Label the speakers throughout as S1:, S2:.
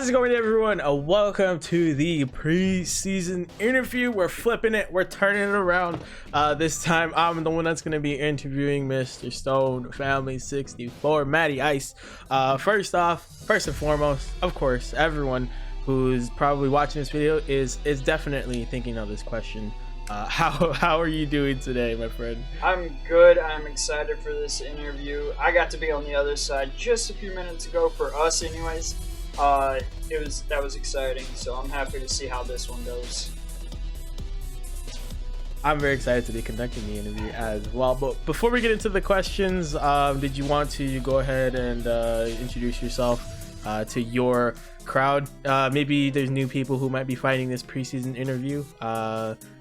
S1: How's it going, everyone? Welcome to the preseason interview. We're flipping it. We're turning it around. This time, I'm the one that's going to be interviewing Mr. Stone Family 64, Matty Ice. First and foremost, of course, everyone who's probably watching this video is definitely thinking of this question. How are you doing today, my friend?
S2: I'm good. I'm excited for this interview. I got to be on the other side just a few minutes ago, for us anyways. That was exciting, so I'm happy to see how this one goes.
S1: I'm very excited to be conducting the interview as well. But before we get into the questions, did you want to go ahead and introduce yourself to your crowd? Maybe there's new people who might be finding this preseason interview.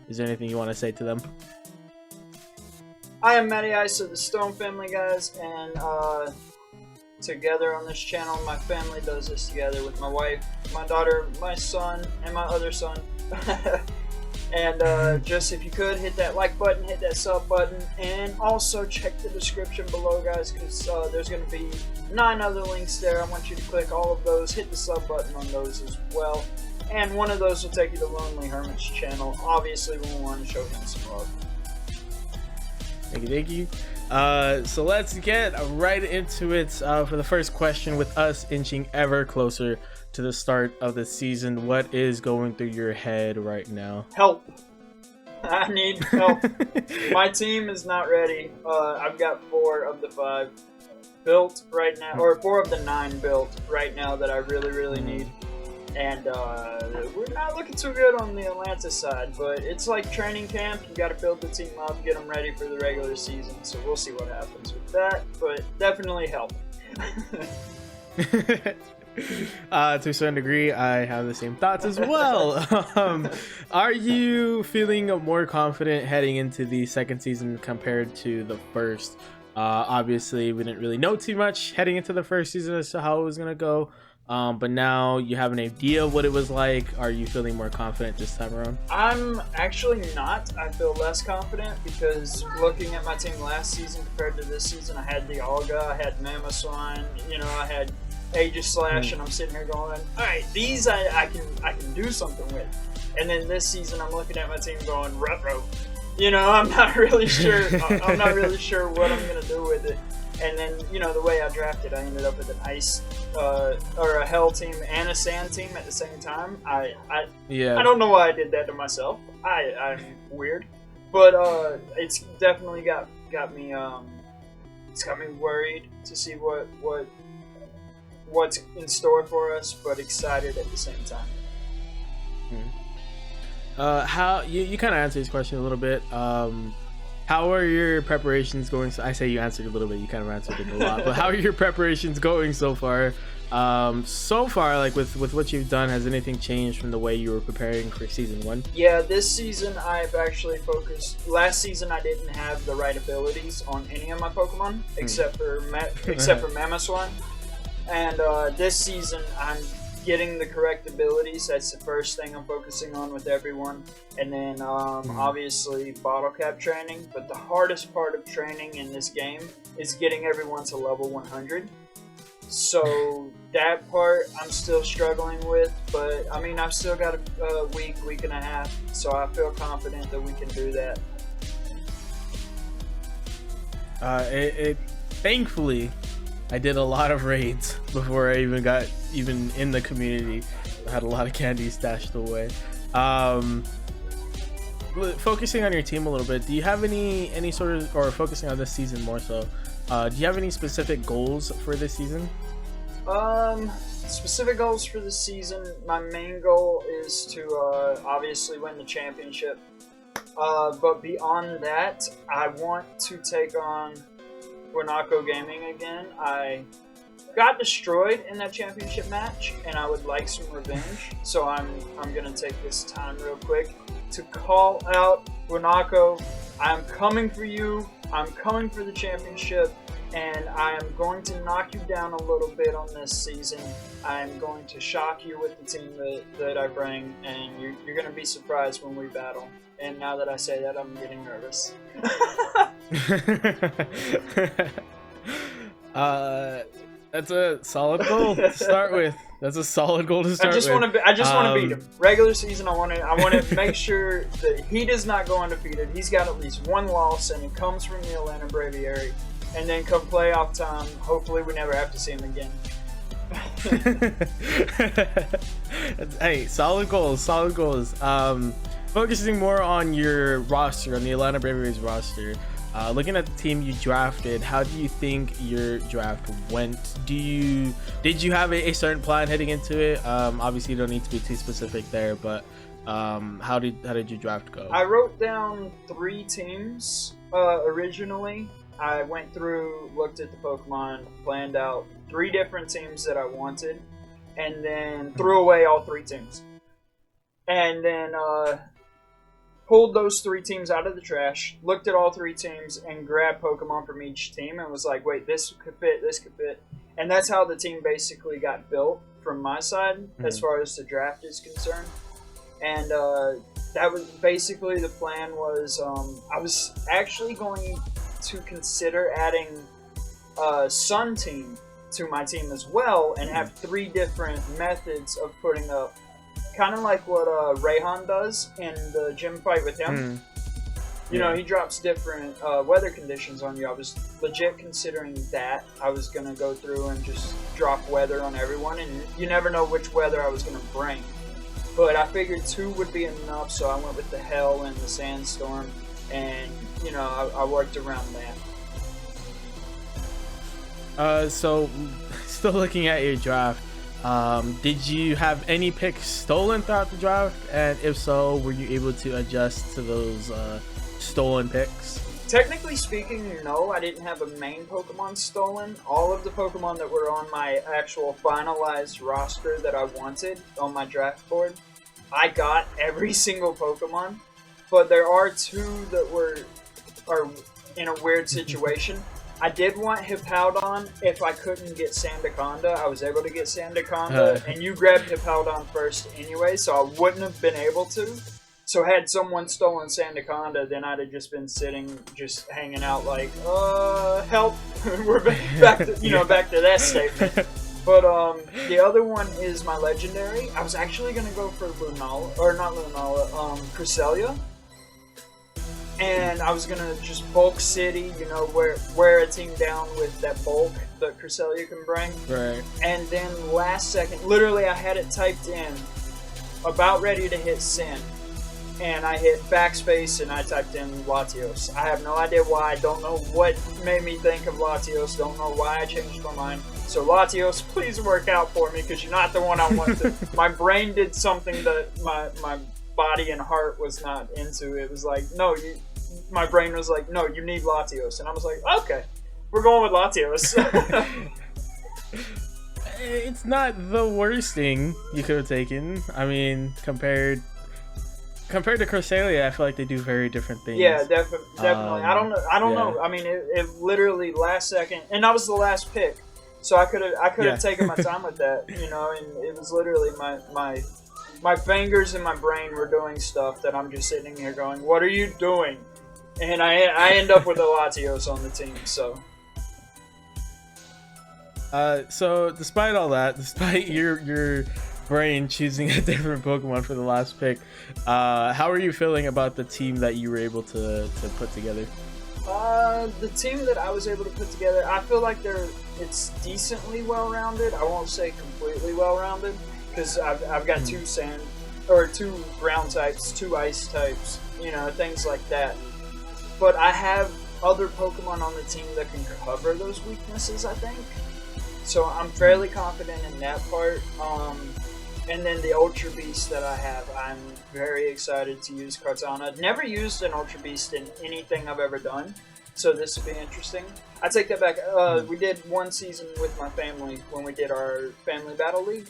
S1: Is there anything you want to say to them?
S2: I am Matty Ice of the Stone Family, guys, and together on this channel, my family does this together with my wife, my daughter, my son, and my other son. And just if you could, hit that like button, hit that sub button, and also check the description below, guys, because there's going to be 9 other links there. I want you to click all of those, hit the sub button on those as well, and one of those will take you to Lonely Hermit's channel. Obviously, we want to show him some love.
S1: Thank you. So let's get right into it for the first question. With us inching ever closer to the start of the season, what is going through your head right now?
S2: Help. I need help. My team is not ready. I've got 4 of the 5 built right now, or 4 of the 9 built right now that I really need. And we're not looking too good on the Atlanta side, but it's like training camp. You got to build the team up, get them ready for the regular season. So we'll see what happens with that, but definitely help.
S1: To a certain degree, I have the same thoughts as well. Are you feeling more confident heading into the second season compared to the first? Obviously, we didn't really know too much heading into the first season as to how it was going to go. But now you have an idea of what it was like. Are you feeling more confident this time around?
S2: I'm actually not. I feel less confident because looking at my team last season compared to this season, I had the Olga, I had Mamoswine, I had Aegislash, and I'm sitting here going, all right, these I can do something with. And then this season, I'm looking at my team going, ruh-roh. I'm not really sure. I'm not really sure what I'm gonna do with it. And then, the way I drafted, I ended up with an ice or a hell team and a sand team at the same time. I don't know why I did that to myself. I'm weird, but it's definitely got me. It's got me worried to see what's in store for us, but excited at the same time.
S1: How you kind of answered this question a little bit. How are your preparations going? So I say you answered a little bit. You kind of answered it a lot. But how are your preparations going so far? Like with what you've done, has anything changed from the way you were preparing for season 1?
S2: Yeah, this season I've actually focused. Last season I didn't have the right abilities on any of my Pokemon except for Mamoswine, and this season I'm getting the correct abilities. That's the first thing I'm focusing on with everyone, and then obviously bottle cap training. But the hardest part of training in this game is getting everyone to level 100. So that part I'm still struggling with, but I mean I've still got a week and a half, so I feel confident that we can do that.
S1: Thankfully, I did a lot of raids before I even got in the community. I had a lot of candy stashed away. Focusing on your team a little bit, do you have any sort of, or focusing on this season more so, do you have any specific goals for this season?
S2: Specific goals for this season, my main goal is to obviously win the championship. But beyond that, I want to take on Wanako Gaming again. I got destroyed in that championship match, and I would like some revenge. So I'm gonna take this time real quick to call out Wanako. I'm coming for you. I'm coming for the championship, and I am going to knock you down a little bit on this season. I'm going to shock you with the team that I bring, and you're gonna be surprised when we battle. And now that I say that, I'm getting nervous.
S1: That's a solid goal to start with. That's a solid goal to start
S2: I just
S1: with.
S2: want to beat him. Regular season, I want to make sure that he does not go undefeated. He's got at least one loss, and it comes from the Atlanta Braviary. And then come playoff time, hopefully we never have to see him again.
S1: Hey, solid goals, solid goals. Focusing more on your roster, on the Atlanta Braviary's roster. Looking at the team you drafted, how do you think your draft went? Did you have a certain plan heading into it? Obviously, you don't need to be too specific there, but how did your draft go?
S2: I wrote down 3 teams originally. I went through, looked at the Pokemon, planned out 3 different teams that I wanted, and then threw away all 3 teams. And then pulled those 3 teams out of the trash, looked at all 3 teams, and grabbed Pokemon from each team and was like, wait, this could fit, this could fit. And that's how the team basically got built from my side, as far as the draft is concerned. And that was basically the plan was, I was actually going to consider adding a Sun team to my team as well, and have 3 different methods of putting up, kind of like what Rayhan does in the gym fight with him. You know, he drops different weather conditions on you. I was legit considering that. I was going to go through and just drop weather on everyone, and you never know which weather I was going to bring. But I figured 2 would be enough, so I went with the Hell and the Sandstorm, and, you know, I worked around that.
S1: So, still looking at your draft, did you have any picks stolen throughout the draft? And if so, were you able to adjust to those stolen picks?
S2: Technically speaking, no, I didn't have a main Pokemon stolen. All of the Pokemon that were on my actual finalized roster that I wanted on my draft board, I got every single Pokemon. But there are 2 that are in a weird situation. I did want Hippowdon if I couldn't get Sandaconda. I was able to get Sandaconda, and you grabbed Hippowdon first anyway, so I wouldn't have been able to. So had someone stolen Sandaconda, then I'd have just been sitting, just hanging out like, help. We're back to, back to that statement. But the other one is my legendary. I was actually going to go for Lunala, or not Lunala, Cresselia. And I was gonna just bulk city, you know, wear a team down with that bulk that Cresselia can bring.
S1: Right.
S2: And then last second, literally I had it typed in, about ready to hit send. And I hit backspace and I typed in Latios. I have no idea why, don't know what made me think of Latios, don't know why I changed my mind. So Latios, please work out for me, because you're not the one I wanted. My brain did something that my body and heart was not into. It was like, no, my brain was like, no, you need Latios. And I was like, okay, we're going with Latios.
S1: It's not the worst thing you could have taken. I mean, compared to Cresselia, I feel like they do very different things.
S2: Yeah, definitely. I don't know. I mean, it literally last second, and that was the last pick. So I could have taken my time with that, you know, and it was literally my fingers and my brain were doing stuff that I'm just sitting here going, what are you doing? And I end up with a Latios on the team, so.
S1: So despite all that, despite your brain choosing a different Pokemon for the last pick, how are you feeling about the team that you were able to put together?
S2: The team that I was able to put together, I feel like it's decently well-rounded. I won't say completely well-rounded, because I've got 2 ground types, 2 ice types, you know, things like that. But I have other Pokemon on the team that can cover those weaknesses, I think. So I'm fairly confident in that part. And then the Ultra Beast that I have, I'm very excited to use Kartana. I've never used an Ultra Beast in anything I've ever done, so this will be interesting. I take that back. We did one season with my family when we did our family battle league.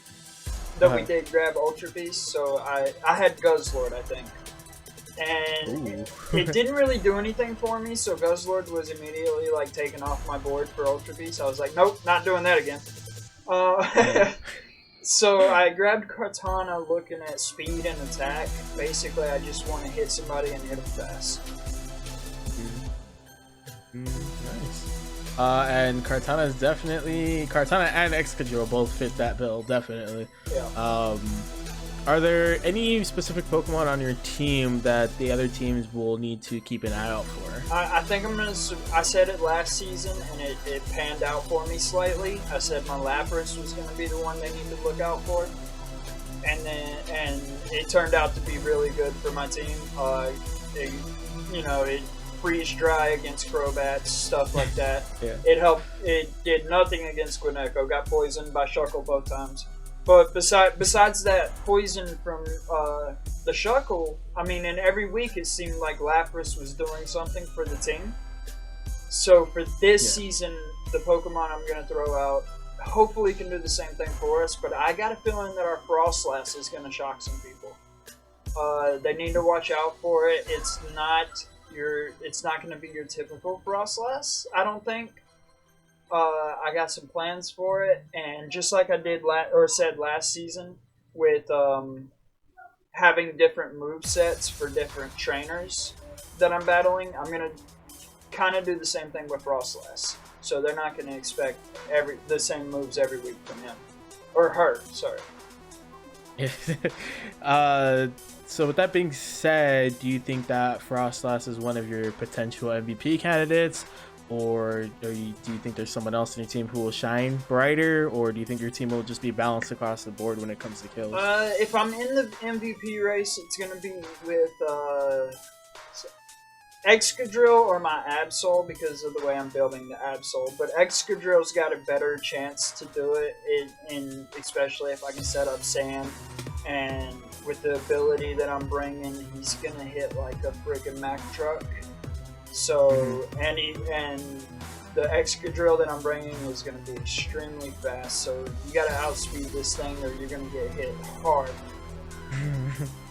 S2: That we did grab Ultra Beast, so I had Guzzlord, I think. And it didn't really do anything for me, so Guzzlord was immediately like taken off my board for Ultra Beast. I was like, nope, not doing that again. So I grabbed Kartana looking at speed and attack. Basically, I just want to hit somebody and hit them fast.
S1: Nice. And Kartana is definitely Kartana and Excadrill both fit that bill, definitely.
S2: Yeah.
S1: Are there any specific Pokemon on your team that the other teams will need to keep an eye out for?
S2: I think I'm gonna. I said it last season, and it panned out for me slightly. I said my Lapras was gonna be the one they need to look out for, and it turned out to be really good for my team. It freeze dry against Crobats, stuff like that.
S1: Yeah.
S2: It helped. It did nothing against Gwinneko. Got poisoned by Shuckle both times. But besides that poison from the Shuckle, I mean, in every week it seemed like Lapras was doing something for the team. So for this season, the Pokemon I'm going to throw out hopefully can do the same thing for us. But I got a feeling that our Frostlass is going to shock some people. They need to watch out for it. It's not going to be your typical Frostlass, I don't think. I got some plans for it, and just like I did said last season with having different move sets for different trainers that I'm battling, I'm gonna kind of do the same thing with Frostlass. So they're not gonna expect the same moves every week from him or her. Sorry.
S1: So with that being said, do you think that Frostlass is one of your potential MVP candidates? Or do you think there's someone else in your team who will shine brighter? Or do you think your team will just be balanced across the board when it comes to kills?
S2: If I'm in the MVP race, it's going to be with Excadrill or my Absol because of the way I'm building the Absol. But Excadrill's got a better chance to do it, especially if I can set up Sand. And with the ability that I'm bringing, he's going to hit like a freaking Mack truck. So, and the Excadrill that I'm bringing is going to be extremely fast. So you got to outspeed this thing, or you're going to get hit hard.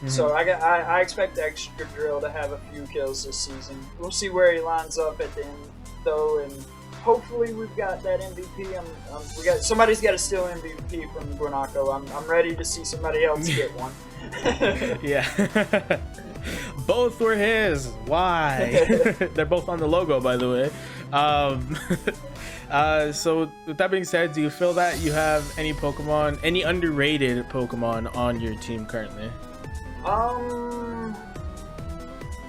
S2: So I expect the Excadrill to have a few kills this season. We'll see where he lines up at the end, though, and hopefully we've got that MVP. Somebody's got to steal MVP from Guanaco. I'm ready to see somebody else get one.
S1: Yeah. Both were his. Why? They're both on the logo, by the way. So with that being said, do you feel that you have any underrated Pokemon on your team currently?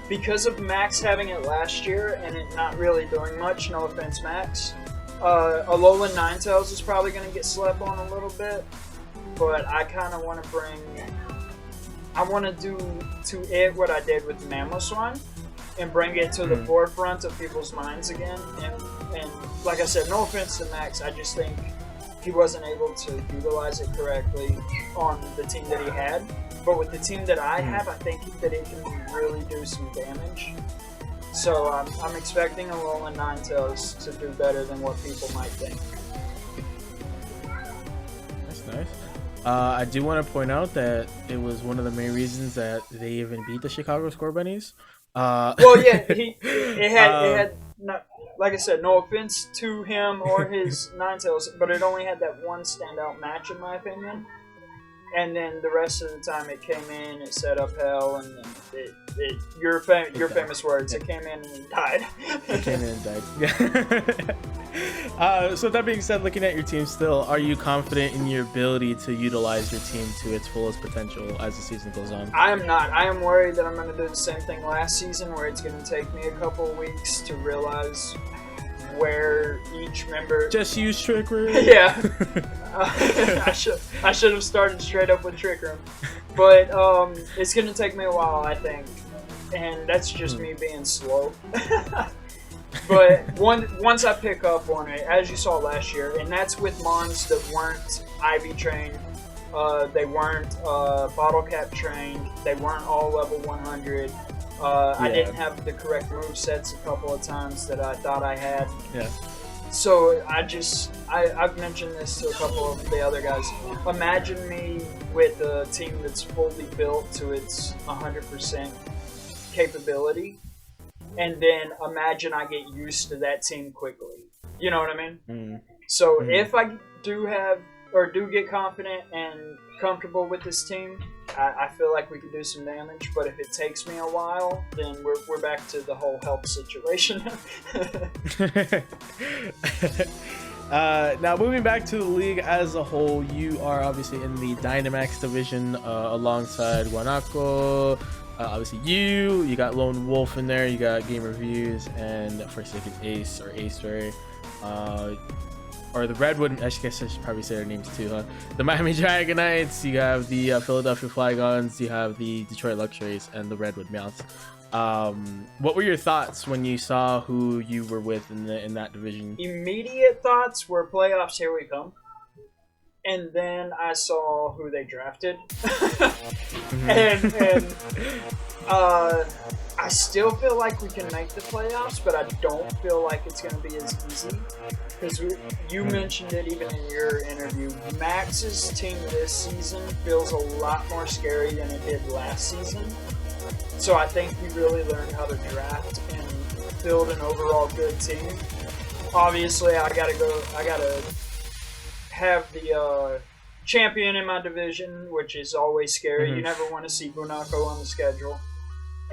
S2: Because of Max having it last year and it not really doing much, no offense, Max, Alolan Ninetales is probably going to get slept on a little bit, but I kind of want to do to it what I did with Mamoswine and bring it to the forefront of people's minds again. And like I said, no offense to Max, I just think he wasn't able to utilize it correctly on the team that he had. But with the team that I have, I think that it can really do some damage. So I'm expecting Alolan Ninetales to do better than what people might think.
S1: That's nice. I do want to point out that it was one of the main reasons that they even beat the Chicago Score Bunnies.
S2: Well, yeah, it had not, like I said, no offense to him or his Ninetales, but it only had that one standout match in my opinion. And then the rest of the time it came in, it set up hell, and then your famous words, it came in and it died.
S1: It came in and died. Yeah. So that being said, looking at your team still, are you confident in your ability to utilize your team to its fullest potential as the season goes on?
S2: I am not. I am worried that I'm going to do the same thing last season, where it's going to take me a couple of weeks to realize where each member
S1: just use Trick Room.
S2: Yeah. I should have started straight up with Trick Room, but it's gonna take me a while, I think, and that's just me being slow. But once I pick up on it, as you saw last year, and that's with Mons that weren't Ivy trained, they weren't bottle cap trained, they weren't all level 100. I didn't have the correct move sets a couple of times that I thought I had. Yeah. So I've mentioned this to a couple of the other guys. Imagine me with a team that's fully built to its 100% capability, and then imagine I get used to that team quickly. You know what I mean? So if I do get confident and comfortable with this team, I feel like we can do some damage, but if it takes me a while, then we're back to the whole help situation.
S1: Now moving back to the league as a whole, you are obviously in the Dynamax division alongside Guanaco. Obviously you got Lone Wolf in there, you got Game Reviews, and Forsaken Ace or Acer, or the Redwood, I guess I should probably say their names too, huh? The Miami Dragonites, you have the Philadelphia Flygons, you have the Detroit Luxuries, and the Redwood Mounts. What were your thoughts when you saw who you were with in that division?
S2: Immediate thoughts were playoffs, here we come. And then I saw who they drafted. and I still feel like we can make the playoffs, but I don't feel like it's going to be as easy. Because you mentioned it even in your interview. Max's team this season feels a lot more scary than it did last season. So I think he really learned how to draft and build an overall good team. Obviously, I gotta have the champion in my division, which is always scary. You never want to see Guanaco on the schedule.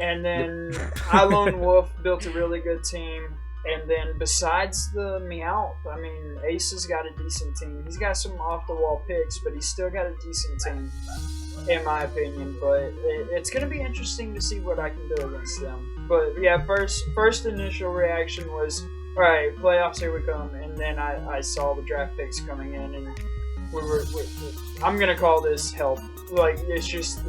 S2: And then I, Lone Wolf, built a really good team. And then besides the Meowth, I mean, Ace has got a decent team. He's got some off-the-wall picks, but he's still got a decent team, in my opinion. But it's going to be interesting to see what I can do against them. But yeah, first initial reaction was, all right, playoffs, here we come. And then I saw the draft picks coming in, and I'm going to call this help. Like, it's just,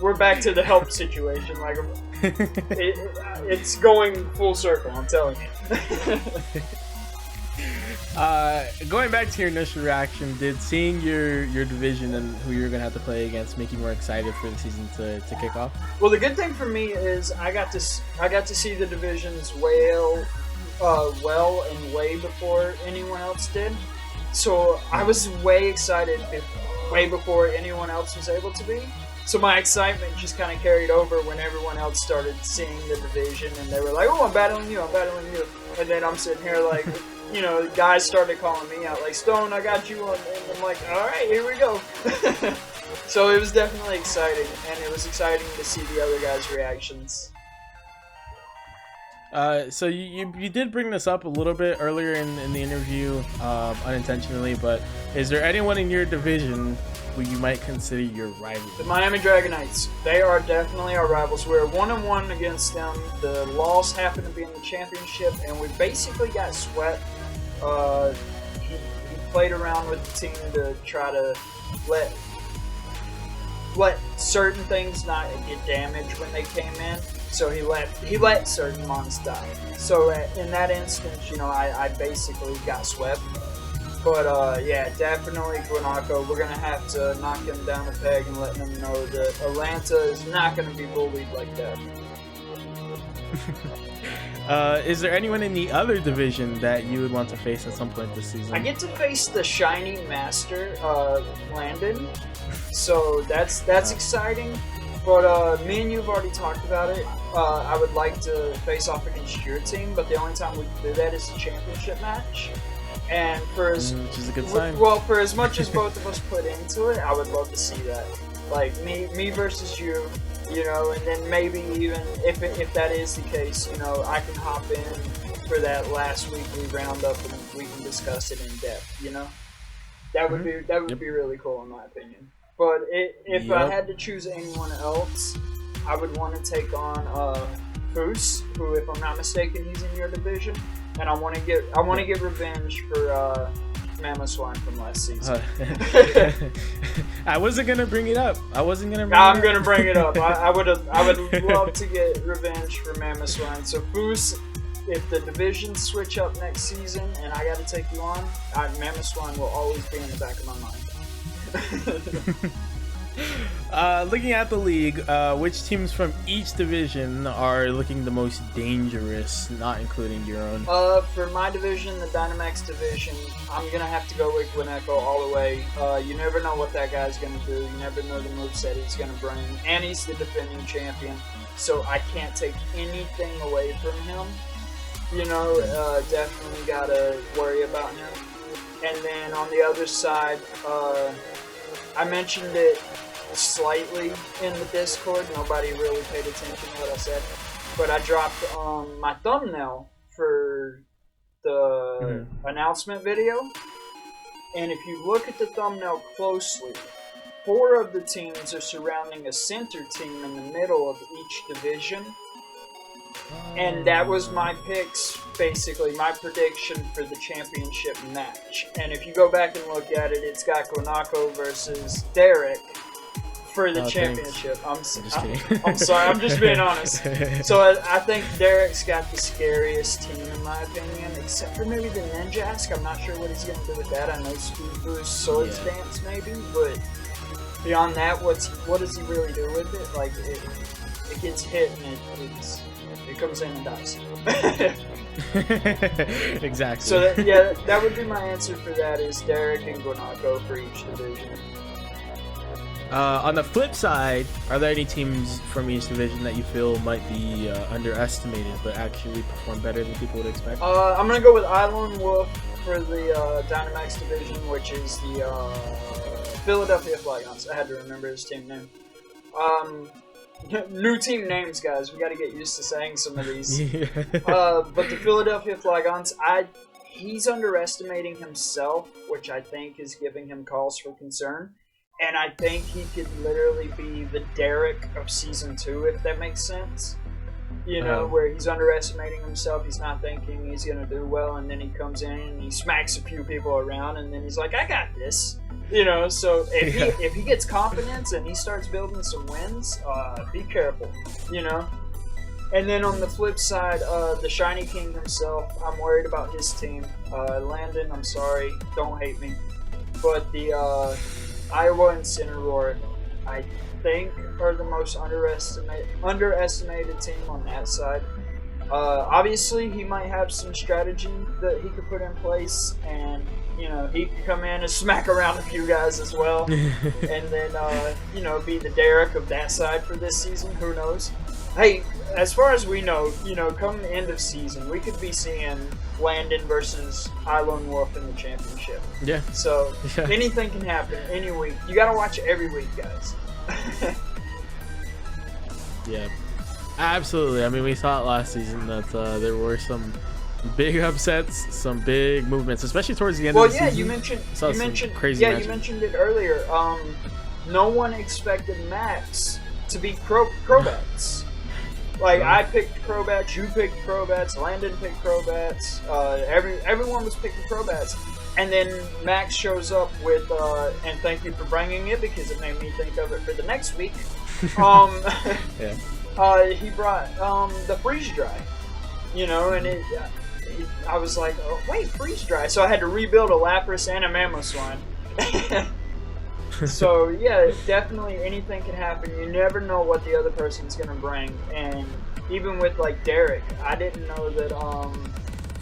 S2: we're back to the help situation. Like, it's going full circle, I'm telling you.
S1: Going back to your initial reaction, did seeing your division and who you're going to have to play against make you more excited for the season to kick off?
S2: Well, the good thing for me is I got to see the divisions well and way before anyone else did. So I was way excited way before anyone else was able to be. So my excitement just kind of carried over when everyone else started seeing the division, and they were like, oh, I'm battling you. And then I'm sitting here like, you know, guys started calling me out like, Stone, I got you. And I'm like, all right, here we go. So it was definitely exciting, and it was exciting to see the other guys' reactions.
S1: So you did bring this up a little bit earlier in the interview, unintentionally, but is there anyone in your division who you might consider your rival?
S2: The Miami Dragonites. They are definitely our rivals. We're 1-1 against them. The loss happened to be in the championship, and we basically got swept. He played around with the team to try to let certain things not get damaged when they came in. So he let certain mons die. So in that instance, you know, I basically got swept. But yeah, definitely Guanaco. We're gonna have to knock him down a peg and let him know that Atlanta is not gonna be bullied like that.
S1: Is there anyone in the other division that you would want to face at some point this season?
S2: I get to face the shiny master, Landon. So that's exciting. But me and you have already talked about it. I would like to face off against your team, but the only time we can do that is a championship match. And which
S1: is a good sign.
S2: Well, for as much as both of us put into it, I would love to see that. Like me versus you, you know, and then maybe even if that is the case, you know, I can hop in for that last weekly roundup and we can discuss it in depth. You know, that would be really cool in my opinion. But if I had to choose anyone else, I would want to take on Foos, who, if I'm not mistaken, he's in your division, and I want to get revenge for Mamoswine from last season.
S1: I wasn't gonna bring it up. I'm
S2: gonna bring it up. I would love to get revenge for Mamoswine. So Foos, if the divisions switch up next season and I got to take you on, Mamoswine will always be in the back of my mind.
S1: Looking at the league, which teams from each division are looking the most dangerous, not including your own?
S2: For my division, the Dynamax division, I'm gonna have to go with Guanaco all the way. You never know what that guy's gonna do. You never know the moveset he's gonna bring, and he's the defending champion, so I can't take anything away from him. You know, definitely gotta worry about him. And then on the other side, I mentioned it slightly in the Discord. Nobody really paid attention to what I said. But I dropped my thumbnail for the announcement video. And if you look at the thumbnail closely, 4 of the teams are surrounding a center team in the middle of each division. And that was my picks, basically, my prediction for the championship match. And if you go back and look at it, it's got Guanaco versus Derek for the championship. I'm sorry, I'm just being honest. So I think Derek's got the scariest team, in my opinion, except for maybe the Ninjask. I'm not sure what he's going to do with that. I know Speed Boost, Sword Stance, maybe, but beyond that, what does he really do with it? Like, it gets hit and it comes in and dies.
S1: Exactly.
S2: So that would be my answer for that, is Derek and Guanaco for each division.
S1: On the flip side, are there any teams from each division that you feel might be underestimated but actually perform better than people would expect?
S2: I'm going to go with Island Wolf for the Dynamax division, which is the Philadelphia Flagons. I had to remember his team name. New team names, guys. We got to get used to saying some of these. But the Philadelphia Flagons, he's underestimating himself, which I think is giving him cause for concern. And I think he could literally be the Derek of Season 2, if that makes sense. You know, where he's underestimating himself, he's not thinking he's going to do well, and then he comes in and he smacks a few people around, and then he's like, I got this. You know, so if he gets confidence and he starts building some wins, be careful, you know. And then on the flip side, the Shiny King himself, I'm worried about his team. Landon, I'm sorry, don't hate me. But the Iowa Incineroar, I think, are the most underestimated team on that side. Obviously, he might have some strategy that he could put in place, and you know, he could come in and smack around a few guys as well, and then you know, be the Derek of that side for this season. Who knows? Hey, as far as we know, you know, come the end of season, we could be seeing Landon versus Island Wolf in the championship. Yeah. So anything can happen any week. You gotta watch it every week, guys.
S1: Yeah, absolutely. I mean, we saw it last season that there were some big upsets, some big movements, especially towards the end of the season.
S2: Well, yeah, you mentioned
S1: crazy
S2: yeah,
S1: matches.
S2: you mentioned it earlier. No one expected Max to beat Crobats. Like, I picked Crobats, you picked Crobats, Landon picked Crobats, everyone was picking Crobats. And then Max shows up with, and thank you for bringing it because it made me think of it for the next week. He brought the Freeze Dry, you know, and I was like, oh, wait, Freeze Dry. So I had to rebuild a Lapras and a Mamoswine. So yeah, definitely anything can happen. You never know what the other person's gonna bring, and even with like Derek, I didn't know that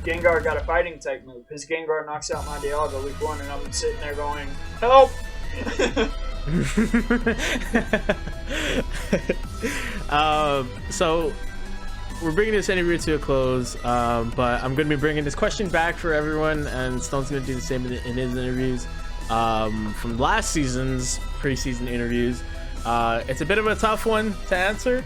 S2: Gengar got a fighting type move because Gengar knocks out my Dialga week 1, and I'm sitting there going, help.
S1: So we're bringing this interview to a close, but I'm going to be bringing this question back for everyone, and Stone's going to do the same in his interviews. From last season's preseason interviews. It's a bit of a tough one to answer,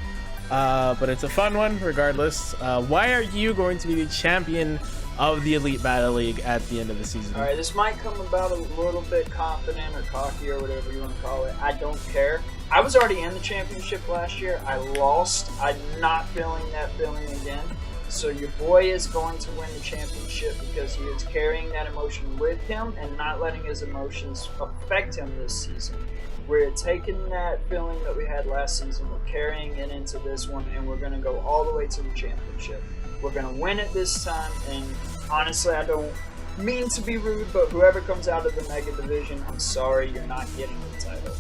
S1: but it's a fun one regardless. Why are you going to be the champion of the Elite Battle League at the end of the season?
S2: Alright, this might come about a little bit confident or cocky or whatever you want to call it. I don't care. I was already in the championship last year. I lost. I'm not feeling that feeling again. So your boy is going to win the championship because he is carrying that emotion with him and not letting his emotions affect him this season. We're taking that feeling that we had last season, we're carrying it into this one, and we're going to go all the way to the championship. We're going to win it this time, and honestly, I don't mean to be rude, but whoever comes out of the Mega Division, I'm sorry, you're not getting the title.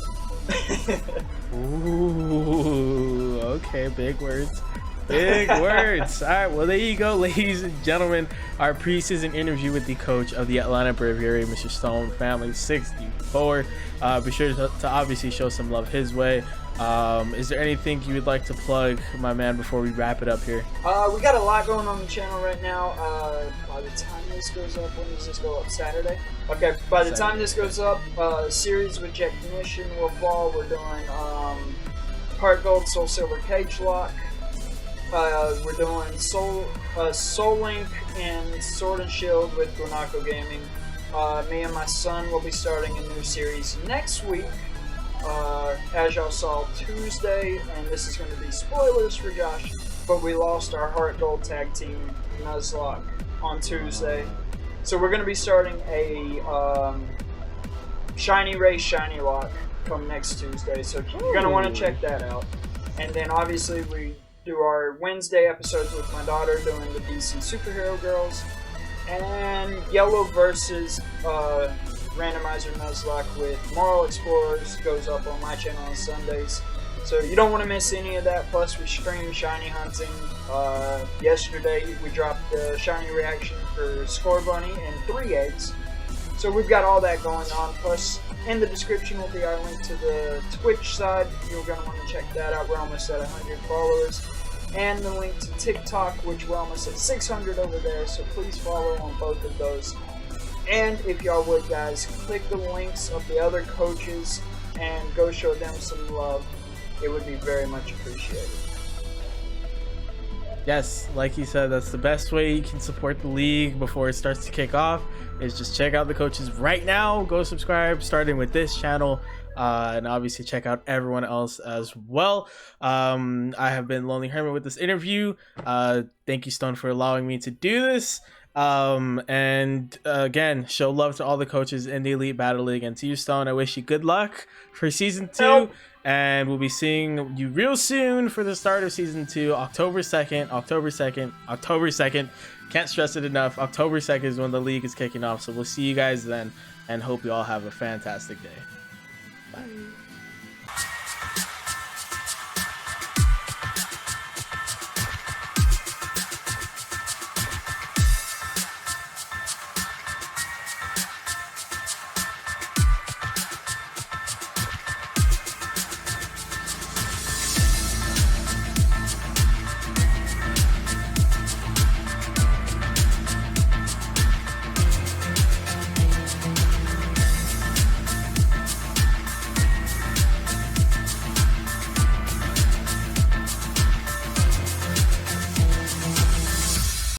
S1: Ooh, okay, big words. Big words. All right, well, there you go, ladies and gentlemen. Our preseason interview with the coach of the Atlanta Braviary, Mr. Stone Family 64. Be sure to obviously show some love his way. Is there anything you would like to plug, my man, before we wrap it up here?
S2: We got a lot going on the channel right now. By the time this goes up, when does this go up? Saturday? Okay, by the time this goes up, series with Technician will fall. We're doing Heart Gold, Soul Silver, Cage Lock. We're doing Soul Link and Sword and Shield with Guanaco Gaming. Me and my son will be starting a new series next week. As y'all saw Tuesday, and this is going to be spoilers for Josh, but we lost our Heart Gold tag team Nuzlocke on Tuesday. So we're going to be starting a Shiny Race Shiny Lock come next Tuesday, so you're going to want to check that out. And then obviously we do our Wednesday episodes with my daughter doing the DC Superhero Girls, and Yellow versus Randomizer Nuzlocke with Moral Explorers goes up on my channel on Sundays. So you don't want to miss any of that. Plus we stream Shiny Hunting. Yesterday we dropped the Shiny reaction for Score Bunny and 3 eggs. So we've got all that going on. Plus in the description will be our link to the Twitch side. You're going to want to check that out. We're almost at 100 followers. And the link to TikTok, which we're almost at 600 over there. So please follow on both of those. And if y'all would, guys, click the links of the other coaches and go show them some love. It would be very much appreciated.
S1: Yes, like he said, that's the best way you can support the league before it starts to kick off, is just check out the coaches right now. Go subscribe, starting with this channel, and obviously check out everyone else as well. I have been Lonely Hermit with this interview. Thank you, Stone, for allowing me to do this. Again, show love to all the coaches in the Elite Battle League, and to you, Stone, I wish you good luck for season 2, and we'll be seeing you real soon for the start of season 2, October 2nd. Can't stress it enough. October 2nd is when the league is kicking off, so we'll see you guys then, and hope you all have a fantastic day. Bye.